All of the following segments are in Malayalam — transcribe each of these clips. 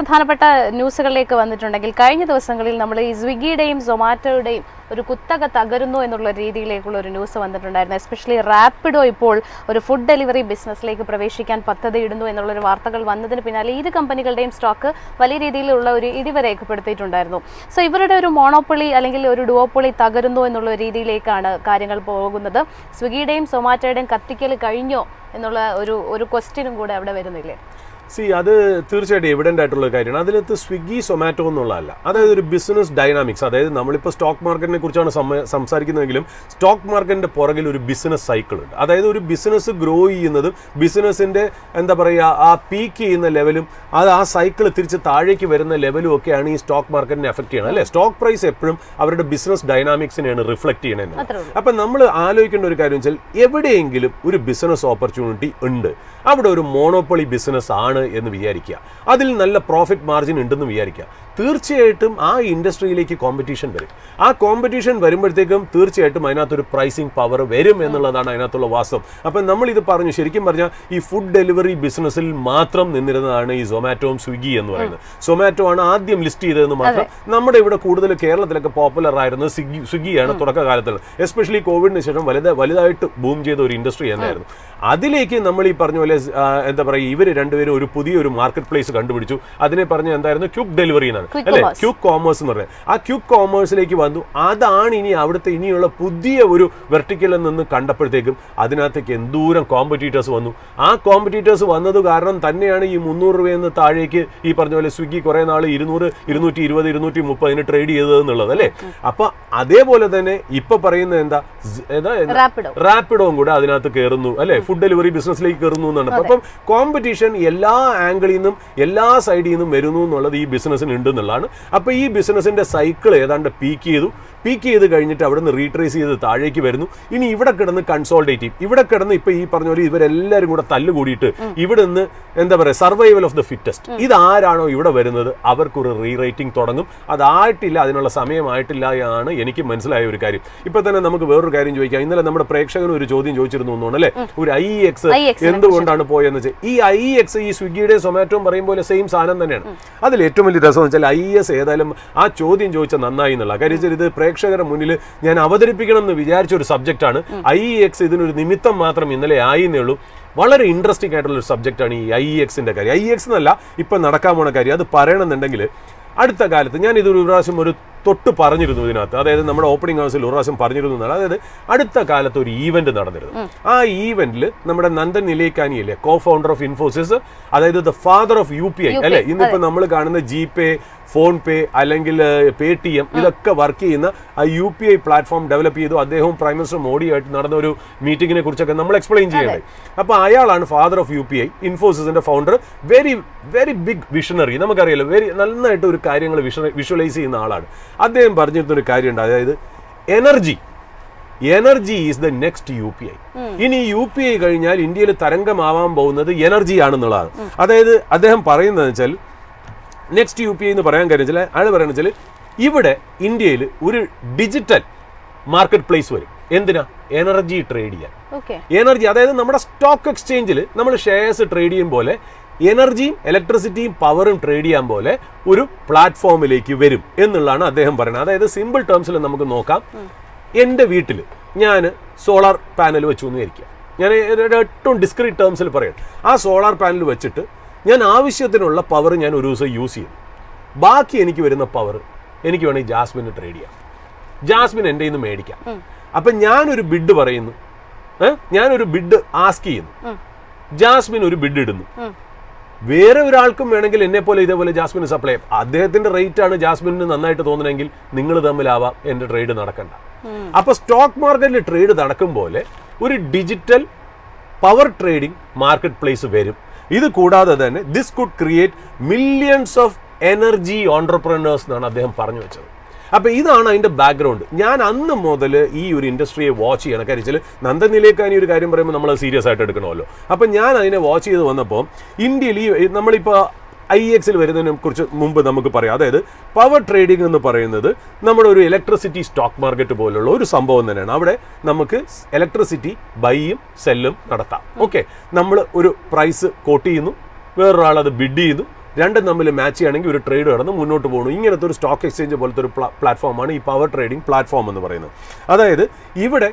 പ്രധാനപ്പെട്ട ന്യൂസുകളിലേക്ക് വന്നിട്ടുണ്ടെങ്കിൽ കഴിഞ്ഞ ദിവസങ്ങളിൽ നമ്മൾ ഈ സ്വിഗ്ഗിയുടെയും സൊമാറ്റോയുടെയും ഒരു കുത്തക തകരുന്നു എന്നുള്ള രീതിയിലേക്കുള്ള ഒരു ന്യൂസ് വന്നിട്ടുണ്ടായിരുന്നു. എസ്പെഷ്യലി റാപ്പിഡോ ഇപ്പോൾ ഒരു ഫുഡ് ഡെലിവറി ബിസിനസ്സിലേക്ക് പ്രവേശിക്കാൻ പദ്ധതിയിടുന്നു എന്നുള്ളൊരു വാർത്തകൾ വന്നതിന് പിന്നാലെ ഇരു കമ്പനികളുടെയും സ്റ്റോക്ക് വലിയ രീതിയിലുള്ള ഒരു ഇടിവ് രേഖപ്പെടുത്തിയിട്ടുണ്ടായിരുന്നു. സോ ഇവരുടെ ഒരു മോണോപ്പൊളി അല്ലെങ്കിൽ ഒരു ഡുവോപ്പൊളി തകരുന്നു എന്നുള്ള രീതിയിലേക്കാണ് കാര്യങ്ങൾ പോകുന്നത്. സ്വിഗ്ഗിയുടെയും സൊമാറ്റോയുടെയും കത്തിക്കൽ കഴിഞ്ഞോ എന്നുള്ള ഒരു ക്വസ്റ്റ്യനും കൂടെ അവിടെ വരുന്നില്ലേ? അത് തീർച്ചയായിട്ടും എവിഡൻ്റ് ആയിട്ടുള്ള കാര്യമാണ്. അതിനകത്ത് സ്വിഗ്ഗി സൊമാറ്റോ എന്നുള്ളതല്ല, അതായത് ഒരു ബിസിനസ് ഡൈനാമിക്സ്. അതായത് നമ്മളിപ്പോൾ സ്റ്റോക്ക് മാർക്കറ്റിനെ കുറിച്ചാണ് സംസാരിക്കുന്നതെങ്കിലും സ്റ്റോക്ക് മാർക്കറ്റിൻ്റെ പുറകിൽ ഒരു ബിസിനസ് സൈക്കിൾ ഉണ്ട്. അതായത് ഒരു ബിസിനസ് ഗ്രോ ചെയ്യുന്നതും ബിസിനസ്സിൻ്റെ ആ പീക്ക് ചെയ്യുന്ന ലെവലും ആ സൈക്കിൾ തിരിച്ച് താഴേക്ക് വരുന്ന ലെവലും ഒക്കെയാണ് ഈ സ്റ്റോക്ക് മാർക്കറ്റിനെ എഫക്ട് ചെയ്യണം, അല്ലേ? സ്റ്റോക്ക് പ്രൈസ് എപ്പോഴും അവരുടെ ബിസിനസ് ഡൈനാമിക്സിനെയാണ് റിഫ്ലക്ട് ചെയ്യണമെന്ന്. അപ്പം നമ്മൾ ആലോചിക്കേണ്ട ഒരു കാര്യം വെച്ചാൽ എവിടെയെങ്കിലും ഒരു ബിസിനസ് ഓപ്പർച്യൂണിറ്റി ഉണ്ട്, അവിടെ ഒരു മോണോപ്പൊളി ബിസിനസ് ആണ് എന്ന് വിചാരിക്കുക, അതിൽ നല്ല പ്രോഫിറ്റ് മാർജിൻ ഉണ്ടെന്ന് വിചാരിക്കുക, തീർച്ചയായിട്ടും ആ ഇൻഡസ്ട്രിയിലേക്ക് കോമ്പറ്റീഷൻ വരും. ആ കോമ്പറ്റീഷൻ വരുമ്പോഴത്തേക്കും തീർച്ചയായിട്ടും അതിനകത്തൊരു പ്രൈസിങ് പവർ വരും എന്നുള്ളതാണ് അതിനകത്തുള്ള വാസ്തവം. അപ്പം നമ്മളിത് പറഞ്ഞു, ശരിക്കും പറഞ്ഞാൽ ഈ ഫുഡ് ഡെലിവറി ബിസിനസ്സിൽ മാത്രം നിന്നിരുന്നതാണ് ഈ സൊമാറ്റോയും സ്വിഗ്ഗി എന്ന് പറയുന്നത്. സൊമാറ്റോ ആണ് ആദ്യം ലിസ്റ്റ് ചെയ്തതെന്ന് മാത്രം. നമ്മുടെ ഇവിടെ കൂടുതൽ കേരളത്തിലൊക്കെ പോപ്പുലർ ആയിരുന്നത് സ്വിഗ്ഗിയാണ് തുടക്കകാലത്തുള്ളത്. എസ്പെഷ്യലി കോവിഡിന് ശേഷം വലുതായിട്ട് ബൂം ചെയ്ത ഒരു ഇൻഡസ്ട്രി തന്നെയായിരുന്നു. അതിലേക്ക് നമ്മൾ ഈ പറഞ്ഞ പോലെ ഇവർ രണ്ടുപേരും ഒരു പുതിയൊരു മാർക്കറ്റ് പ്ലേസ് കണ്ടുപിടിച്ചു. അതിനെ പറഞ്ഞ എന്തായിരുന്നു? ക്വിക്ക് ഡെലിവറി എന്നാണ്, അല്ലെ? ക്വിക്ക് കോമേഴ്സ് എന്ന് പറയുന്നത്. ആ ക്വിക്ക് കോമേഴ്സിലേക്ക് വന്നു. അതാണ് ഇനി അവിടുത്തെ ഇനിയുള്ള പുതിയ ഒരു വെർട്ടിക്കലിൽ നിന്ന് കണ്ടപ്പോഴത്തേക്കും അതിനകത്തേക്ക് എന്തോരം കോമ്പറ്റീറ്റേഴ്സ് വന്നു. ആ കോമ്പറ്റീറ്റേഴ്സ് വന്നത് കാരണം തന്നെയാണ് ഈ 300 രൂപയെന്ന് താഴേക്ക് ഈ പറഞ്ഞ പോലെ സ്വിഗ്ഗി കുറെ നാൾ 200, 220, 230 ട്രേഡ് ചെയ്തത് എന്നുള്ളത്, അല്ലേ? അപ്പൊ അതേപോലെ തന്നെ ഇപ്പൊ പറയുന്നത് എന്താ റാപ്പിഡോയും കൂടെ അതിനകത്ത് കയറുന്നു, അല്ലെ? ഫുഡ് ഡെലിവറി ബിസിനസ്സിലേക്ക് കയറുന്നു എന്നാണ്. അപ്പം കോമ്പറ്റീഷൻ എല്ലാ ആംഗിളിൽ നിന്നും എല്ലാ സൈഡിൽ നിന്നും വരുന്നു എന്നുള്ളത് ഈ ബിസിനസ്സിന് ഉണ്ടെന്നുള്ളതാണ്. അപ്പോൾ ഈ ബിസിനസ്സിന്റെ സൈക്കിൾ ഏതാണ്ട് പീക്ക് ചെയ്ത് കഴിഞ്ഞിട്ട് അവിടെ നിന്ന് റീട്രേസ് ചെയ്ത് താഴേക്ക് വരുന്നു. ഇനി ഇവിടെ കിടന്ന് കൺസോൾട്ടേറ്റ് ചെയ്യും. ഇവിടെ കിടന്ന് ഇപ്പൊ ഈ പറഞ്ഞ പോലെ ഇവരെല്ലാവരും കൂടെ തല്ലുകൂടിയിട്ട് ഇവിടെ നിന്ന് സർവൈവൽ ഓഫ് ദ ഫിറ്റസ്റ്റ്, ഇതാരാണോ ഇവിടെ വരുന്നത് അവർക്കൊരു റീറേറ്റിംഗ് തുടങ്ങും. അതായിട്ടില്ല, അതിനുള്ള സമയമായിട്ടില്ല എന്നാണ് എനിക്ക് മനസ്സിലായ ഒരു കാര്യം. ഇപ്പൊ തന്നെ നമുക്ക് വേറൊരു കാര്യം ചോദിക്കാം. ഇന്നലെ നമ്മുടെ പ്രേക്ഷകന് ഒരു ചോദ്യം ചോദിച്ചിരുന്നു എന്നാണ്, അല്ലെ? ഒരു IEX എന്തുകൊണ്ടാണ് പോയെന്ന് വെച്ചാൽ, ഈ IEX ഈ സ്വിഗ്ഗിയുടെ സൊമാറ്റോയും പറയും പോലെ സെയിം സാധനം തന്നെയാണ്. അതിൽ ഏറ്റവും വലിയ രസം വെച്ചാൽ IES ഏതായാലും ആ ചോദ്യം ചോദിച്ചാൽ നന്നായി എന്നുള്ള കാര്യം. ഇത് പ്രേക്ഷകരുടെ മുന്നിൽ ഞാൻ അവതരിപ്പിക്കണം എന്ന് വിചാരിച്ച ഒരു സബ്ജക്റ്റാണ്. IEX ഇതിനൊരു നിമിത്തം മാത്രം ഇന്നലെ ആയിന്നേ ഉള്ളൂ. വളരെ ഇൻട്രസ്റ്റിംഗ് ആയിട്ടുള്ള ഒരു സബ്ജക്റ്റാണ് ഈ IEXന്റെ കാര്യം. IEX എന്നല്ല ഇപ്പം നടക്കാൻ പോണ കാര്യം. അത് പറയണമെന്നുണ്ടെങ്കിൽ അടുത്ത കാലത്ത് ഞാൻ ഇതൊരു പ്രാവശ്യം തൊട്ട് പറഞ്ഞിരുന്നു ഇതിനകത്ത്, അതായത് നമ്മുടെ ഓപ്പണിംഗ് ഹൗസിൽ ഒരു പ്രാവശ്യം പറഞ്ഞിരുന്നു എന്നാണ്. അതായത് അടുത്ത കാലത്ത് ഒരു ഈവന്റ് നടന്നിരുന്നു. ആ ഈവന്റിൽ നമ്മുടെ നന്ദൻ നിലേക്കാനി അല്ലേ, കോ ഫൗണ്ടർ ഓഫ് ഇൻഫോസിസ്, അതായത് ദ ഫാദർ ഓഫ് UPI, അല്ലെ? ഇന്നിപ്പോ നമ്മൾ കാണുന്ന GPay, ഫോൺപേ അല്ലെങ്കിൽ Paytm ഇതൊക്കെ വർക്ക് ചെയ്യുന്ന ആ UPI പ്ലാറ്റ്ഫോം ഡെവലപ്പ് ചെയ്തു. അദ്ദേഹവും പ്രൈം മിനിസ്റ്റർ മോഡിയായിട്ട് നടന്ന ഒരു മീറ്റിംഗിനെ കുറിച്ചൊക്കെ നമ്മൾ എക്സ്പ്ലെയിൻ ചെയ്യേണ്ടത്. അപ്പൊ അയാളാണ് ഫാദർ ഓഫ് UPI, ഇൻഫോസിസിന്റെ founder. Very very big visionary, നമുക്കറിയാലോ, നന്നായിട്ട് ഒരു കാര്യങ്ങൾ വിഷ്വലൈസ് ചെയ്യുന്ന ആളാണ്. അദ്ദേഹം പറഞ്ഞിരുന്നൊരു കാര്യമുണ്ട്, അതായത് energy is the next UPI. ഇനി UPI കഴിഞ്ഞാൽ ഇന്ത്യയിൽ തരംഗമാവാൻ പോകുന്നത് എനർജി ആണെന്നുള്ളതാണ്. അതായത് അദ്ദേഹം പറയുന്നത് വെച്ചാൽ നെക്സ്റ്റ് UPI എന്ന് പറയാൻ കാര്യം വെച്ചാൽ അയാൾ പറയുന്നത് വെച്ചാൽ ഇവിടെ ഇന്ത്യയിൽ ഒരു ഡിജിറ്റൽ മാർക്കറ്റ് പ്ലേസ് വരും. എന്തിനാ? എനർജി ട്രേഡ് ചെയ്യാൻ. എനർജി, അതായത് നമ്മുടെ സ്റ്റോക്ക് എക്സ്ചേഞ്ചിൽ നമ്മൾ ഷെയർസ് ട്രേഡ് ചെയ്യും പോലെ എനർജിയും ഇലക്ട്രിസിറ്റിയും പവറും ട്രേഡ് ചെയ്യാൻ പോലെ ഒരു പ്ലാറ്റ്ഫോമിലേക്ക് വരും എന്നുള്ളതാണ് അദ്ദേഹം പറയുന്നത്. അതായത് സിമ്പിൾ ടേംസിൽ നമുക്ക് നോക്കാം. എൻ്റെ വീട്ടിൽ ഞാൻ സോളാർ പാനൽ വെച്ചു എന്ന് വിചാരിക്കുക. ഞാൻ ഏറ്റവും ഡിസ്ക്രീറ്റ് ടേംസിൽ പറയാം. ആ സോളാർ പാനൽ വെച്ചിട്ട് ഞാൻ ആവശ്യത്തിനുള്ള പവർ ഞാൻ ഒരു ദിവസം യൂസ് ചെയ്യും. ബാക്കി എനിക്ക് വരുന്ന പവർ എനിക്ക് വേണമെങ്കിൽ ജാസ്മിന് ട്രേഡ് ചെയ്യാം, ജാസ്മിൻ എൻ്റെ നിന്ന് മേടിക്കാം. അപ്പം ഞാനൊരു ബിഡ് പറയുന്നു, ഞാനൊരു ബിഡ് ആസ്ക് ചെയ്യുന്നു, ജാസ്മിൻ ഒരു ബിഡ് ഇടുന്നു. വേറെ ഒരാൾക്കും വേണമെങ്കിൽ എന്നെ പോലെ ഇതേപോലെ ജാസ്മിന് സപ്ലൈ ചെയ്യാം. അദ്ദേഹത്തിന്റെ റേറ്റ് ആണ് ജാസ്മിന് നന്നായിട്ട് തോന്നണമെങ്കിൽ നിങ്ങൾ തമ്മിലാവാം, എന്റെ ട്രേഡ് നടക്കണ്ട. അപ്പൊ സ്റ്റോക്ക് മാർക്കറ്റിൽ ട്രേഡ് നടക്കും പോലെ ഒരു digital power trading marketplace വരും. ഇത് കൂടാതെ തന്നെ this could create millions of energy entrepreneurs എന്നാണ് അദ്ദേഹം പറഞ്ഞു വെച്ചത്. അപ്പോൾ ഇതാണ് അതിൻ്റെ ബാക്ക്ഗ്രൗണ്ട്. ഞാൻ അന്ന് മുതൽ ഈ ഒരു ഇൻഡസ്ട്രിയെ വാച്ച് ചെയ്യണം. കാര്യം വെച്ചാൽ നന്ദൻ നിലേക്കാനി ഒരു കാര്യം പറയുമ്പോൾ നമ്മൾ സീരിയസ് ആയിട്ട് എടുക്കണമല്ലോ. അപ്പം ഞാൻ അതിനെ വാച്ച് ചെയ്ത് വന്നപ്പോൾ ഇന്ത്യയിൽ ഈ നമ്മളിപ്പോൾ IEX വരുന്നതിനെ കുറിച്ച് മുമ്പ് നമുക്ക് പറയാം. അതായത് പവർ ട്രേഡിംഗ് എന്ന് പറയുന്നത് നമ്മുടെ ഒരു ഇലക്ട്രിസിറ്റി സ്റ്റോക്ക് മാർക്കറ്റ് പോലുള്ള ഒരു സംഭവം തന്നെയാണ്. അവിടെ നമുക്ക് ഇലക്ട്രിസിറ്റി ബൈയും സെല്ലും നടത്താം. ഓക്കെ, നമ്മൾ ഒരു പ്രൈസ് കോട്ട് ചെയ്യുന്നു, വേറൊരാൾ അത് ബിഡ് ചെയ്യുന്നു, രണ്ടും തമ്മിൽ മാച്ച് ചെയ്യുകയാണെങ്കിൽ ഒരു ട്രേഡ് കടന്ന് മുന്നോട്ട് പോകുന്നു. ഇങ്ങനത്തെ ഒരു സ്റ്റോക്ക് എക്സ്ചേഞ്ച് പോലത്തെ ഒരു പ്ലാറ്റ്ഫോമാണ് ഈ പവർ ട്രേഡിംഗ് പ്ലാറ്റ്ഫോം എന്ന് പറയുന്നത്. അതായത് ഇവിടെ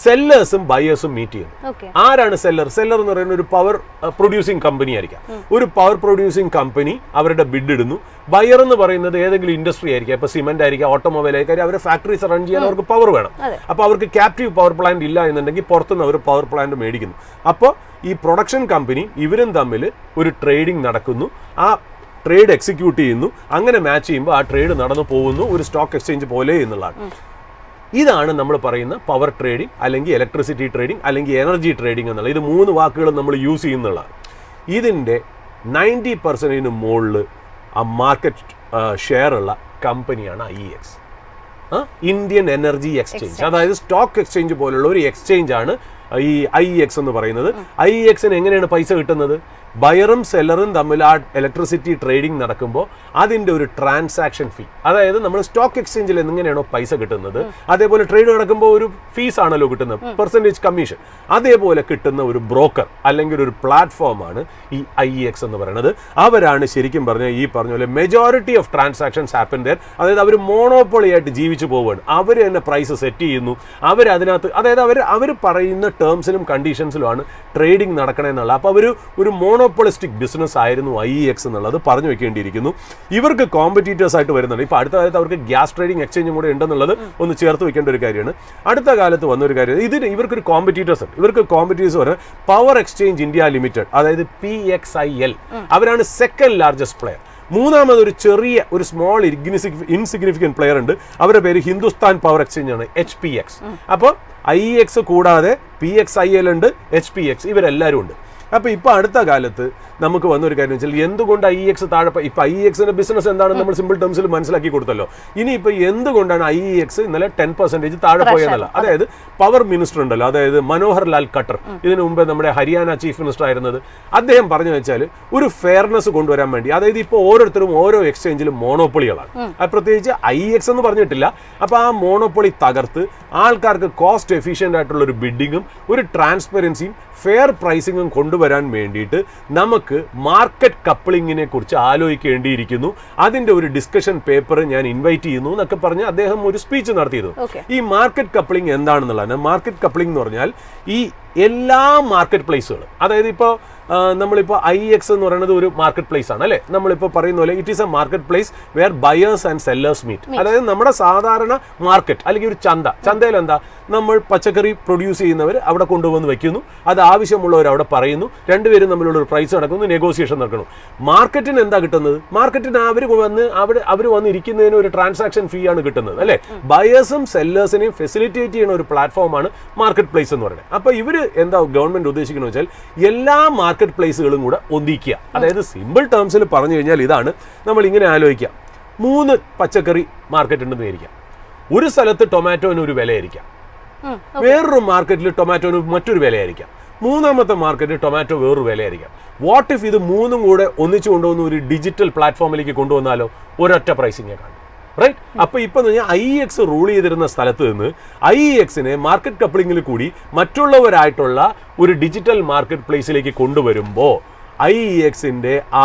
സെല്ലേഴ്സും ബയേഴ്സും മീറ്റ് ചെയ്യുന്നു. ആരാണ് സെല്ലർ? സെല്ലർ എന്ന് പറയുന്ന ഒരു പവർ പ്രൊഡ്യൂസിങ് കമ്പനി ആയിരിക്കാം. ഒരു പവർ പ്രൊഡ്യൂസിങ് കമ്പനി അവരുടെ ബിഡ് ഇടുന്നു. ബയർ എന്ന് പറയുന്നത് ഏതെങ്കിലും ഇൻഡസ്ട്രി ആയിരിക്കാം. ഇപ്പൊ സിമെന്റ് ആയിരിക്കാം, ഓട്ടോമൊബൈൽ ആയിരിക്കും. അവരുടെ ഫാക്ടറീസ് റൺ ചെയ്യാൻ അവർക്ക് പവർ വേണം. അപ്പോൾ അവർക്ക് ക്യാപ്റ്റീവ് പവർ പ്ലാന്റ് ഇല്ല എന്നുണ്ടെങ്കിൽ പുറത്തുനിന്ന് അവർ പവർ പ്ലാന്റ് മേടിക്കുന്നു. അപ്പോൾ ഈ പ്രൊഡക്ഷൻ കമ്പനി ഇവരും തമ്മിൽ ഒരു ട്രേഡിംഗ് നടക്കുന്നു. ആ ട്രേഡ് എക്സിക്യൂട്ട് ചെയ്യുന്നു. അങ്ങനെ മാച്ച് ചെയ്യുമ്പോൾ ആ ട്രേഡ് നടന്നു പോകുന്നു, ഒരു സ്റ്റോക്ക് എക്സ്ചേഞ്ച് പോലെ എന്നുള്ളതാണ്. ഇതാണ് നമ്മൾ പറയുന്ന പവർ ട്രേഡിംഗ്, അല്ലെങ്കിൽ ഇലക്ട്രിസിറ്റി ട്രേഡിംഗ്, അല്ലെങ്കിൽ എനർജി ട്രേഡിംഗ് എന്നുള്ളത്. ഇത് 3 വാക്കുകൾ നമ്മൾ യൂസ് ചെയ്യുന്നുള്ളതാണ്. ഇതിൻ്റെ 90% മുകളിൽ ആ മാർക്കറ്റ് ഷെയർ ഉള്ള കമ്പനിയാണ് IEX, ഇന്ത്യൻ എനർജി എക്സ്ചേഞ്ച്. അതായത് സ്റ്റോക്ക് എക്സ്ചേഞ്ച് പോലുള്ള ഒരു എക്സ്ചേഞ്ച് ആണ് ഈ IEX എന്ന് പറയുന്നത്. IEXന് എങ്ങനെയാണ് പൈസ കിട്ടുന്നത്? ബയറും സെല്ലറും തമ്മിൽ ആ ഇലക്ട്രിസിറ്റി ട്രേഡിംഗ് നടക്കുമ്പോൾ അതിൻ്റെ ഒരു ട്രാൻസാക്ഷൻ ഫീ, അതായത് നമ്മൾ സ്റ്റോക്ക് എക്സ്ചേഞ്ചിൽ എങ്ങനെയാണോ പൈസ കിട്ടുന്നത്, അതേപോലെ ട്രേഡ് നടക്കുമ്പോൾ ഒരു ഫീസ് ആണല്ലോ കിട്ടുന്നത്, പെർസെൻറ്റേജ് കമ്മീഷൻ. അതേപോലെ കിട്ടുന്ന ഒരു ബ്രോക്കർ അല്ലെങ്കിൽ ഒരു പ്ലാറ്റ്ഫോമാണ് ഈ IEX എന്ന് പറയുന്നത്. അവരാണ് ശരിക്കും പറഞ്ഞാൽ ഈ പറഞ്ഞ പോലെ majority of transactions happen there. അതായത് അവർ മോണോപ്പൊളി ആയിട്ട് ജീവിച്ചു പോവുകയാണ്. അവർ തന്നെ പ്രൈസ് സെറ്റ് ചെയ്യുന്നു. അവരതിനകത്ത്, അതായത് അവർ പറയുന്ന ടേംസിലും കണ്ടീഷൻസിലുമാണ് ട്രേഡിംഗ് നടക്കണമെന്നുള്ള. അപ്പോൾ ഒരു മോണോപ്പൊളിസ്റ്റിക് ബിസിനസ് ആയിരുന്നു IEX എന്നുള്ളത് പറഞ്ഞു വെക്കേണ്ടിയിരിക്കുന്നു. ഇവർക്ക് കോമ്പറ്റീറ്റേഴ്സ് ആയിട്ട് വരുന്നുണ്ട്. ഇപ്പോൾ അടുത്ത കാലത്ത് അവർക്ക് ഗ്യാസ് ട്രേഡിംഗ് എക്സ്ചേഞ്ചും കൂടെ ഉണ്ടെന്നുള്ളത് ഒന്ന് ചേർത്ത് വെക്കേണ്ട ഒരു കാര്യമാണ്. അടുത്ത കാലത്ത് വന്നൊരു കാര്യം, ഇവർക്കൊരു കോമ്പറ്റീറ്റേഴ്സ് ഉണ്ട്. ഇവർക്ക് കോമ്പറ്റീറ്റേഴ്സ് പറഞ്ഞാൽ പവർ എക്സ്ചേഞ്ച് ഇന്ത്യ ലിമിറ്റഡ്, അതായത് PXIL, അവരാണ് സെക്കൻഡ് ലാർജസ്റ്റ് പ്ലെയർ. മൂന്നാമത് ഒരു സ്മോൾ ഇൻസിഗ്നിഫിക്കൻറ്റ് പ്ലെയർ ഉണ്ട്. അവരുടെ പേര് ഹിന്ദുസ്ഥാൻ പവർ എക്സ്ചേഞ്ച് ആണ്, HPX. അപ്പോൾ IEX കൂടാതെ PXIL ഉണ്ട്, HPX, ഇവരെല്ലാവരും ഉണ്ട്. അപ്പോൾ ഇപ്പോൾ അടുത്ത കാലത്ത് നമുക്ക് വന്നൊരു കാര്യം വെച്ചാൽ എന്തുകൊണ്ട് IEX താഴെ, ഇപ്പോൾ IEXന്റെ ബിസിനസ് എന്താണെന്ന് നമ്മൾ സിമ്പിൾ ടേംസിൽ മനസ്സിലാക്കി കൊടുത്തല്ലോ. ഇനിയിപ്പോൾ എന്തുകൊണ്ടാണ് IEX ഇന്നലെ 10% താഴെ പോയെന്നല്ല. അതായത് പവർ മിനിസ്റ്റർ ഉണ്ടല്ലോ, അതായത് മനോഹർ ലാൽ ഖട്ടർ, ഇതിനു മുമ്പ് നമ്മുടെ ഹരിയാന ചീഫ് മിനിസ്റ്റർ ആയിരുന്നത്, അദ്ദേഹം പറഞ്ഞു വെച്ചാൽ ഒരു ഫെയർനെസ് കൊണ്ടുവരാൻ വേണ്ടി, അതായത് ഇപ്പോൾ ഓരോരുത്തരും ഓരോ എക്സ്ചേഞ്ചിലും മോണോപ്പൊളികളാണ്. അത് പ്രത്യേകിച്ച് IEX എന്ന് പറഞ്ഞിട്ടില്ല. അപ്പോൾ ആ മോണോപ്പൊളി തകർത്ത് ആൾക്കാർക്ക് കോസ്റ്റ് എഫിഷ്യൻ്റ് ആയിട്ടുള്ള ഒരു ബിഡിങ്ങും ഒരു ട്രാൻസ്പെറൻസിയും ഫെയർ പ്രൈസിങ്ങും കൊണ്ടുവരാൻ വേണ്ടിയിട്ട് നമുക്ക് മാർക്കറ്റ് കപ്പിളിങ്ങിനെ കുറിച്ച് ആലോചിക്കേണ്ടിയിരിക്കുന്നു. അതിൻ്റെ ഒരു ഡിസ്കഷൻ പേപ്പർ ഞാൻ ഇൻവൈറ്റ് ചെയ്യുന്നു എന്നൊക്കെ പറഞ്ഞ് അദ്ദേഹം ഒരു സ്പീച്ച് നടത്തിയിരുന്നു. ഈ മാർക്കറ്റ് കപ്പിളിംഗ് എന്താണെന്നുള്ളതാണ്. മാർക്കറ്റ് കപ്പിളിംഗ് എന്ന് പറഞ്ഞാൽ ഈ എല്ലാ മാർക്കറ്റ് പ്ലേസുകളും, അതായത് ഇപ്പോൾ നമ്മളിപ്പോൾ IEX എന്ന് പറയുന്നത് ഒരു മാർക്കറ്റ് പ്ലേസ് ആണ് അല്ലേ. നമ്മളിപ്പോൾ പറയുന്ന പോലെ it is a market place where buyers and sellers meet. അതായത് നമ്മുടെ സാധാരണ മാർക്കറ്റ് അല്ലെങ്കിൽ ഒരു ചന്തയിൽ എന്താ, നമ്മൾ പച്ചക്കറി പ്രൊഡ്യൂസ് ചെയ്യുന്നവർ അവിടെ കൊണ്ടുവന്ന് വെക്കുന്നു, അത് ആവശ്യമുള്ളവർ അവിടെ പറയുന്നു, രണ്ടുപേരും തമ്മിലുള്ള ഒരു പ്രൈസ് നടക്കുന്നു, നെഗോസിയേഷൻ നടക്കുന്നു. മാർക്കറ്റിന് എന്താ കിട്ടുന്നത്? മാർക്കറ്റിന് അവർ വന്നിരിക്കുന്നതിന് ഒരു ട്രാൻസാക്ഷൻ ഫീ ആണ് കിട്ടുന്നത് അല്ലേ. ബയേഴ്സും സെല്ലേഴ്സിനെയും ഫെസിലിറ്റേറ്റ് ചെയ്യുന്ന ഒരു പ്ലാറ്റ്ഫോമാണ് മാർക്കറ്റ് പ്ലേസ് എന്ന് പറയുന്നത്. അപ്പോൾ ഇവർ എന്താ ഗവൺമെന്റ് ഉദ്ദേശിക്കുന്നത് വെച്ചാൽ എല്ലാ മാർക്കറ്റ് പ്ലേസുകളും കൂടെ ഒന്നിക്കുക. അതായത് സിമ്പിൾ ടേംസിൽ പറഞ്ഞു കഴിഞ്ഞാൽ ഇതാണ്. നമ്മൾ ഇങ്ങനെ ആലോചിക്കാം, 3 പച്ചക്കറി മാർക്കറ്റ് ഉണ്ടെന്ന് വിചാരിക്കാം. ഒരു സ്ഥലത്ത് ടൊമാറ്റോന് ഒരു വിലയായിരിക്കാം, വേറൊരു മാർക്കറ്റിൽ ടൊമാറ്റോന് മറ്റൊരു വിലയായിരിക്കാം, മൂന്നാമത്തെ മാർക്കറ്റിൽ ടൊമാറ്റോ വേറൊരു വിലയായിരിക്കാം. വാട്ട് ഇഫ് ഇത് 3ഉം കൂടെ ഒന്നിച്ചു കൊണ്ടുവന്ന് ഒരു ഡിജിറ്റൽ പ്ലാറ്റ്ഫോമിലേക്ക് കൊണ്ടുവന്നാലോ? ഒരൊറ്റ പ്രൈസിങ്ങേ കാണും, റൈറ്റ്? അപ്പോൾ ഇപ്പം IEX റൂൾ ചെയ്തിരുന്ന സ്ഥലത്ത് നിന്ന് IEXനെ മാർക്കറ്റ് കപ്പിളിങ്ങിൽ കൂടി മറ്റുള്ളവരായിട്ടുള്ള ഒരു ഡിജിറ്റൽ മാർക്കറ്റ് പ്ലേസിലേക്ക് കൊണ്ടുവരുമ്പോൾ IEXന്റെ ആ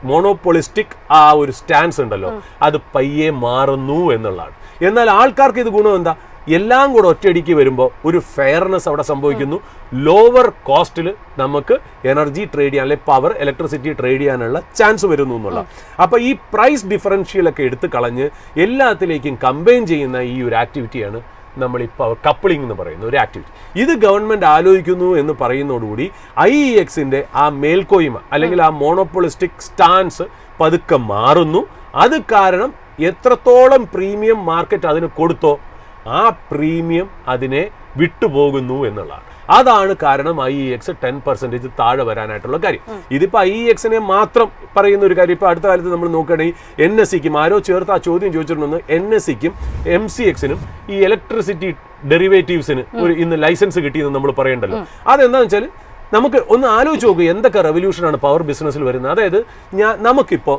മോണോപ്പൊളിസ്റ്റിക് ആ ഒരു സ്റ്റാൻസ് ഉണ്ടല്ലോ, അത് പയ്യെ മാറുന്നു എന്നുള്ളതാണ്. എന്നാൽ ആൾക്കാർക്ക് ഇത് ഗുണം എന്താ? എല്ലാം കൂടെ ഒറ്റയടിക്ക് വരുമ്പോൾ ഒരു ഫെയർനെസ് അവിടെ സംഭവിക്കുന്നു. ലോവർ കോസ്റ്റിൽ നമുക്ക് എനർജി ട്രേഡ് ചെയ്യാൻ, അല്ലെങ്കിൽ പവർ ഇലക്ട്രിസിറ്റി ട്രേഡ് ചെയ്യാനുള്ള ചാൻസ് വരുന്നു എന്നുള്ള. അപ്പോൾ ഈ പ്രൈസ് ഡിഫറൻഷ്യലൊക്കെ എടുത്ത് കളഞ്ഞ് എല്ലാത്തിലേക്കും കമ്പൈൻ ചെയ്യുന്ന ഈ ഒരു ആക്ടിവിറ്റിയാണ് നമ്മളിപ്പോൾ കപ്പിളിംഗ് എന്ന് പറയുന്ന ഒരു ആക്ടിവിറ്റി. ഇത് ഗവൺമെന്റ് ആലോചിക്കുന്നു എന്ന് പറയുന്നതോടുകൂടി IEXന്റെ ആ മേൽക്കോയ്മ അല്ലെങ്കിൽ ആ മോണോപ്പൊളിസ്റ്റിക് സ്റ്റാൻസ് പതുക്കെ മാറുന്നു. അത് കാരണം എത്രത്തോളം പ്രീമിയം മാർക്കറ്റ് അതിന് കൊടുത്തോ ആ പ്രീമിയം അതിനെ വിട്ടുപോകുന്നു എന്നുള്ളതാണ്. അതാണ് കാരണം IEX 10% താഴെ വരാനായിട്ടുള്ള കാര്യം. ഇതിപ്പോൾ IEXനെ മാത്രം പറയുന്ന ഒരു കാര്യം. ഇപ്പോൾ അടുത്ത കാലത്ത് നമ്മൾ നോക്കുകയാണെങ്കിൽ NSEക്കും ആരോ ചേർത്ത് ആ ചോദ്യം ചോദിച്ചിട്ടുണ്ടെന്ന്, NSEക്കും MCXനും ഈ ഇലക്ട്രിസിറ്റി ഡെറിവേറ്റീവ്സിന് ഇന്ന് ലൈസൻസ് കിട്ടിയെന്ന് നമ്മൾ പറയണ്ടല്ലോ. അതെന്താണെന്ന് വെച്ചാൽ നമുക്ക് ഒന്ന് ആലോചിച്ച് നോക്കുക, എന്തൊക്കെ റെവല്യൂഷനാണ് പവർ ബിസിനസ്സിൽ വരുന്നത്. അതായത് നമുക്കിപ്പോൾ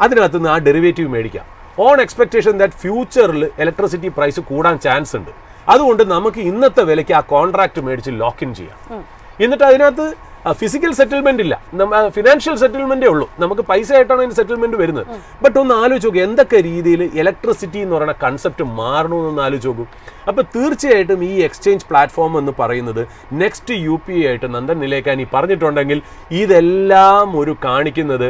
അതിനകത്ത് നിന്ന് ആ ഡെറിവേറ്റീവ് മേടിക്കാം ഓൺ എക്സ്പെക്ടേഷൻ ദാറ്റ് ഫ്യൂച്ചറിൽ ഇലക്ട്രിസിറ്റി പ്രൈസ് കൂടാൻ ചാൻസ് ഉണ്ട്. അതുകൊണ്ട് നമുക്ക് ഇന്നത്തെ വിലയ്ക്ക് ആ കോൺട്രാക്ട് മേടിച്ച് ലോക്ക് ഇൻ ചെയ്യാം. എന്നിട്ട് അതിനകത്ത് ഫിസിക്കൽ സെറ്റിൽമെന്റ് ഇല്ല, ഫിനാൻഷ്യൽ സെറ്റിൽമെന്റേ ഉള്ളൂ, നമുക്ക് പൈസ ആയിട്ടാണ് അതിന് സെറ്റിൽമെന്റ് വരുന്നത്. ബട്ട് ഒന്ന് ആലോചിച്ച് നോക്കുക, എന്തൊക്കെ രീതിയിൽ ഇലക്ട്രിസിറ്റി എന്ന് പറയുന്ന കൺസെപ്റ്റ് മാറണമെന്നൊന്ന് ആലോചിച്ച് നോക്കൂ. അപ്പോൾ തീർച്ചയായിട്ടും ഈ എക്സ്ചേഞ്ച് പ്ലാറ്റ്ഫോം എന്ന് പറയുന്നത് നെക്സ്റ്റ് UPI ആയിട്ട് നന്ദൻ നിലേക്കാനി പറഞ്ഞിട്ടുണ്ടെങ്കിൽ ഇതെല്ലാം ഒരു കാണിക്കുന്നത്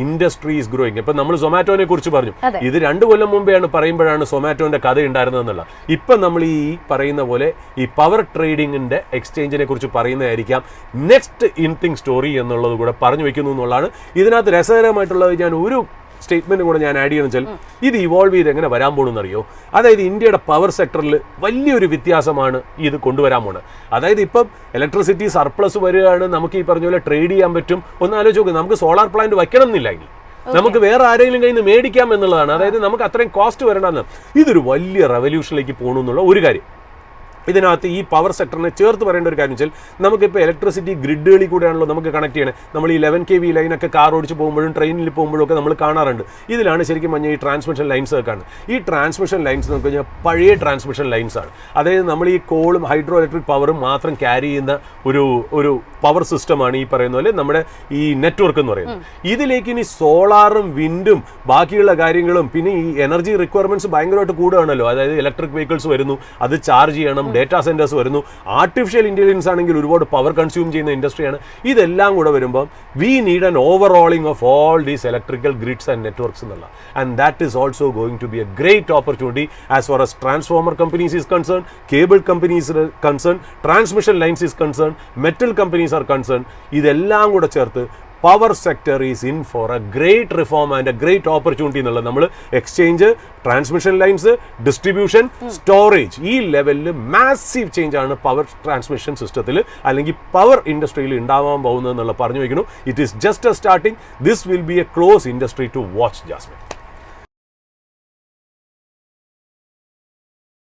ഇൻഡസ്ട്രി ഈസ് ഗ്രോയിങ്. ഇപ്പം നമ്മൾ സൊമാറ്റോനെ കുറിച്ച് പറഞ്ഞു, ഇത് 2 കൊല്ലം മുമ്പെയാണ് പറയുമ്പോഴാണ് സൊമാറ്റോന്റെ കഥ ഉണ്ടായിരുന്നതെന്നുള്ള. ഇപ്പം നമ്മൾ ഈ പറയുന്ന പോലെ ഈ പവർ ട്രേഡിങ്ങിന്റെ എക്സ്ചേഞ്ചിനെ കുറിച്ച് പറയുന്നതായിരിക്കാം നെക്സ്റ്റ് ഇൻതിങ് സ്റ്റോറി എന്നുള്ളത് കൂടെ പറഞ്ഞു വെക്കുന്നു എന്നുള്ളതാണ്. ഇതിനകത്ത് രസകരമായിട്ടുള്ളത് ഞാൻ ഒരു സ്റ്റേറ്റ്മെന്റ് കൂടെ ഞാൻ ആഡ് ചെയ്യണമെന്ന് വെച്ചാൽ, ഇത് ഇവോൾവ് ചെയ്ത് എങ്ങനെ വരാൻ പോകണമെന്നറിയോ? അതായത് ഇന്ത്യയുടെ പവർ സെക്ടറിൽ വലിയൊരു വ്യത്യാസമാണ് ഇത് കൊണ്ടുവരാൻ പോകുന്നത്. അതായത് ഇപ്പം ഇലക്ട്രിസിറ്റി സർപ്ലസ് വരികയാണ്, നമുക്ക് ഈ പറഞ്ഞ പോലെ ട്രേഡ് ചെയ്യാൻ പറ്റും. ഒന്ന് ആലോചിച്ച് നോക്ക്, നമുക്ക് സോളാർ പ്ലാന്റ് വയ്ക്കണം എന്നില്ല, ഇനി നമുക്ക് വേറെ ആരെങ്കിലും കയ്യിൽ നിന്ന് മേടിക്കാം എന്നുള്ളതാണ്. അതായത് നമുക്ക് അത്രയും കോസ്റ്റ് വരണമെന്ന്. ഇതൊരു വലിയ റെവല്യൂഷനിലേക്ക് പോകണമെന്നുള്ള ഒരു കാര്യം. ഇതിനകത്ത് ഈ പവർ സെക്ടറിനെ ചേർത്ത് പറയേണ്ട ഒരു കാര്യം വെച്ചാൽ, നമുക്കിപ്പോൾ ഇലക്ട്രിസിറ്റി ഗ്രിഡുകളിൽ കൂടെയാണല്ലോ നമുക്ക് കണക്ട് ചെയ്യണേ. നമ്മൾ ഈ 11 kV ലൈനൊക്കെ കാർ ഓടിച്ച് പോകുമ്പോഴും ട്രെയിനിൽ പോകുമ്പോഴും ഒക്കെ നമ്മൾ കാണാറുണ്ട്. ഇതിലാണ് ശരിക്കും പറഞ്ഞാൽ ഈ ട്രാൻസ്മിഷൻ ലൈൻസ് ഒക്കെ ആണ്. ഈ ട്രാൻസ്മിഷൻ ലൈൻസ് എന്ന് കഴിഞ്ഞാൽ പഴയ ട്രാൻസ്മിഷൻ ലൈൻസ് ആണ്. അതായത് നമ്മൾ ഈ കോളും ഹൈഡ്രോ ഇലക്ട്രിക് പവറും മാത്രം ക്യാരി ചെയ്യുന്ന ഒരു പവർ സിസ്റ്റമാണ് ഈ പറയുന്ന പോലെ നമ്മുടെ ഈ നെറ്റ്വർക്ക് എന്ന് പറയുന്നത്. ഇതിലേക്ക് ഇനി സോളാറും വിൻഡും ബാക്കിയുള്ള കാര്യങ്ങളും, പിന്നെ ഈ എനർജി റിക്വയർമെന്റ്സ് ഭയങ്കരമായിട്ട് കൂടുകയാണല്ലോ. അതായത് ഇലക്ട്രിക് വെഹിക്കിൾസ് വരുന്നു, അത് ചാർജ് ചെയ്യണം, ഡേറ്റാ സെന്റേഴ്സ് വരുന്നു, ആർട്ടിഫിഷ്യൽ ഇന്റലിജൻസ് ആണെങ്കിൽ ഒരുപാട് പവർ കൺസ്യൂം ചെയ്യുന്ന ഇൻഡസ്ട്രിയാണ്. ഇതെല്ലാം കൂടെ വരുമ്പോൾ we need an overhauling of all these electrical grids and networks എന്നുള്ള. And that is also going to be a great opportunity as far as transformer companies is concern, cable companies concern, transmission lines is concern, metal companies are concern. ഇതെല്ലാം കൂടെ ചേർത്ത് power sector is in for a great reform and A great opportunity എന്നുള്ളത്. നമ്മൾ exchange, transmission lines, distribution, storage, ഈ ലെവലിൽ മാസീവ് ചേഞ്ച് ആണ് പവർ ട്രാൻസ്മിഷൻ സിസ്റ്റത്തിൽ അല്ലെങ്കിൽ പവർ ഇൻഡസ്ട്രിയിൽ ഉണ്ടാവാൻ പോകുന്നത് എന്നുള്ള പറഞ്ഞു വയ്ക്കുന്നു. It is just a starting. This will be a close industry to watch, Jasmine.